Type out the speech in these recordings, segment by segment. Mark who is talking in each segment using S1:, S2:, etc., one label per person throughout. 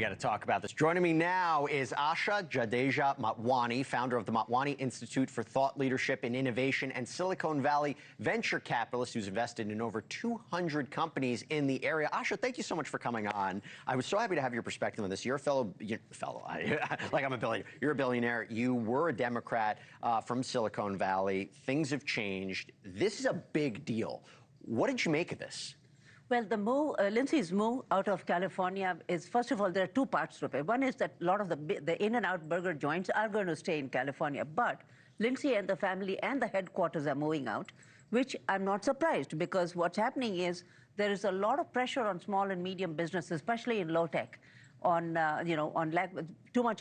S1: We got to talk about this. Joining me now is Asha Jadeja Motwani, founder of the Motwani Institute for Thought Leadership and Innovation and Silicon Valley venture capitalist who's invested in over 200 companies in the area. Asha, thank you so much for coming on. I was so happy to have your perspective on this. You're a fellow, like I'm a billionaire. You're a billionaire. You were a Democrat from Silicon Valley. Things have changed. This is a big deal. What did you make of this?
S2: Well, the move, Lynsi's move out of California is, first of all, there are two parts to it. One is that a lot of the In-N-Out burger joints are going to stay in California, but Lynsi and the family and the headquarters are moving out, which I'm not surprised, because what's happening is there is a lot of pressure on small and medium businesses, especially in low tech, on too much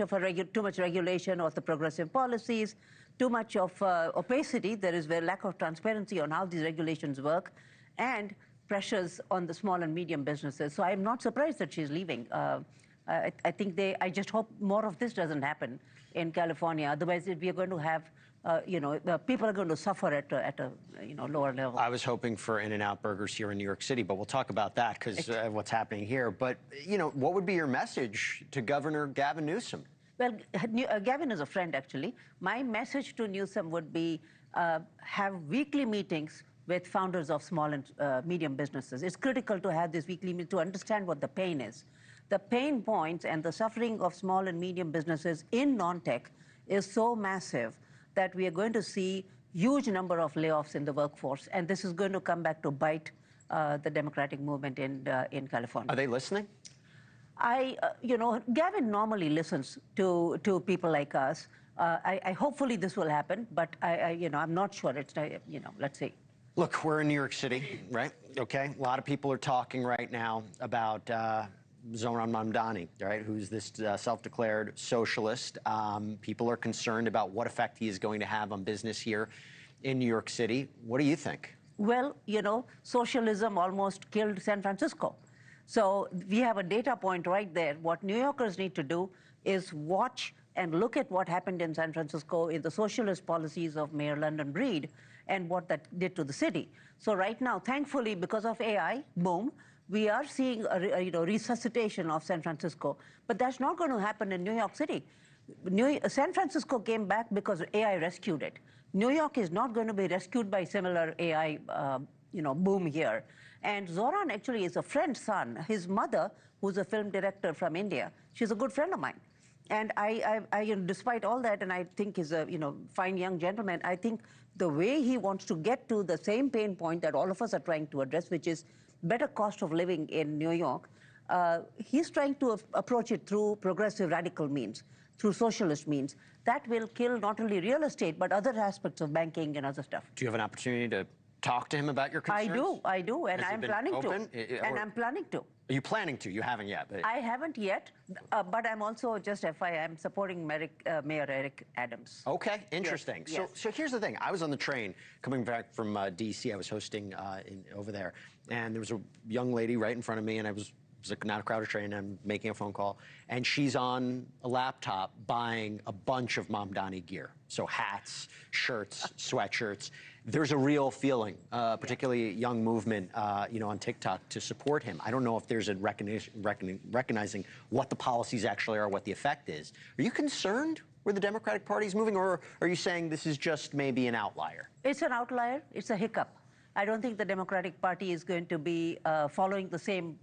S2: regulation of the progressive policies, too much of opacity. There is a lack of transparency on how these regulations work, and pressures on the small and medium businesses. So I'm not surprised that she's leaving. I think I just hope more of this doesn't happen in California. Otherwise, we are going to have, people are going to suffer at a lower level.
S1: I was hoping for In-N-Out burgers here in New York City, but we'll talk about that because what's happening here. But, what would be your message to Governor Gavin Newsom?
S2: Well, Gavin is a friend, actually. My message to Newsom would be have weekly meetings with founders of small and medium businesses. It's critical to have this weekly meeting to understand what the pain is. The pain points and the suffering of small and medium businesses in non-tech is so massive that we are going to see huge number of layoffs in the workforce, and this is going to come back to bite the democratic movement in California.
S1: Are they listening?
S2: Gavin normally listens to people like us. Hopefully this will happen, but I'm not sure. It's let's see.
S1: Look, we're in New York City, right? Okay, a lot of people are talking right now about Zohran Mamdani, right? Who's this self-declared socialist. People are concerned about what effect he is going to have on business here in New York City. What do you think?
S2: Well, socialism almost killed San Francisco. So we have a data point right there. What New Yorkers need to do is watch and look at what happened in San Francisco in the socialist policies of Mayor London Breed and what that did to the city. So right now, thankfully, because of AI, boom, we are seeing a resuscitation of San Francisco. But that's not going to happen in New York City. San Francisco came back because AI rescued it. New York is not going to be rescued by similar AI boom here. And Zohran actually is a friend's son. His mother, who's a film director from India, she's a good friend of mine. And despite all that, and I think he's a fine young gentleman, I think the way he wants to get to the same pain point that all of us are trying to address, which is better cost of living in New York, he's trying to approach it through progressive radical means, through socialist means. That will kill not only real estate, but other aspects of banking and other stuff.
S1: Do you have an opportunity to talk to him about your concerns?
S2: I do, and I'm planning to. And I'm planning to.
S1: Are you planning to? You haven't yet. But...
S2: I haven't yet, but I'm also, just FYI, I'm supporting Mayor Eric Adams.
S1: Okay, interesting.
S2: Yes.
S1: So here's the thing. I was on the train coming back from D.C. I was hosting over there, and there was a young lady right in front of me, and it was not a crowded train. I'm making a phone call, and she's on a laptop buying a bunch of Mamdani gear. So hats, shirts, sweatshirts. There's a real feeling, particularly young movement, on TikTok to support him. I don't know if there's a recognizing what the policies actually are, what the effect is. Are you concerned where the Democratic Party is moving, or are you saying this is just maybe an outlier?
S2: It's an outlier. It's a hiccup. I don't think the Democratic Party is going to be following the same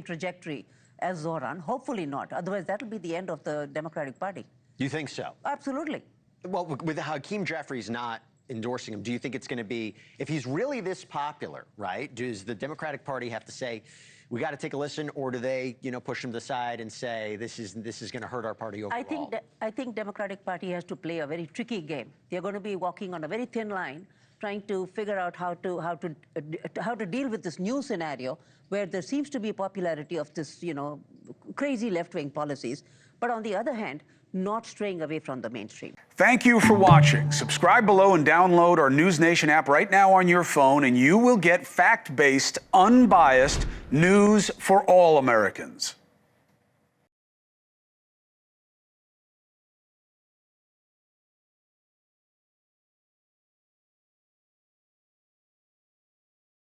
S2: trajectory as Zohran. Hopefully not. Otherwise, that'll be the end of the Democratic Party.
S1: You think so?
S2: Absolutely.
S1: Well, with Hakeem Jeffries not endorsing him, do you think it's going to be, if he's really this popular, right, does the Democratic Party have to say, we got to take a listen, or do they, push him to the side and say, this is going to hurt our party overall?
S2: I think Democratic Party has to play a very tricky game. They're going to be walking on a very thin line, trying to figure out how to deal with this new scenario where there seems to be popularity of this, crazy left-wing policies, but on the other hand, not straying away from the mainstream.
S3: Thank you for watching. Subscribe below and download our NewsNation app right now on your phone, and you will get fact-based, unbiased news for all Americans.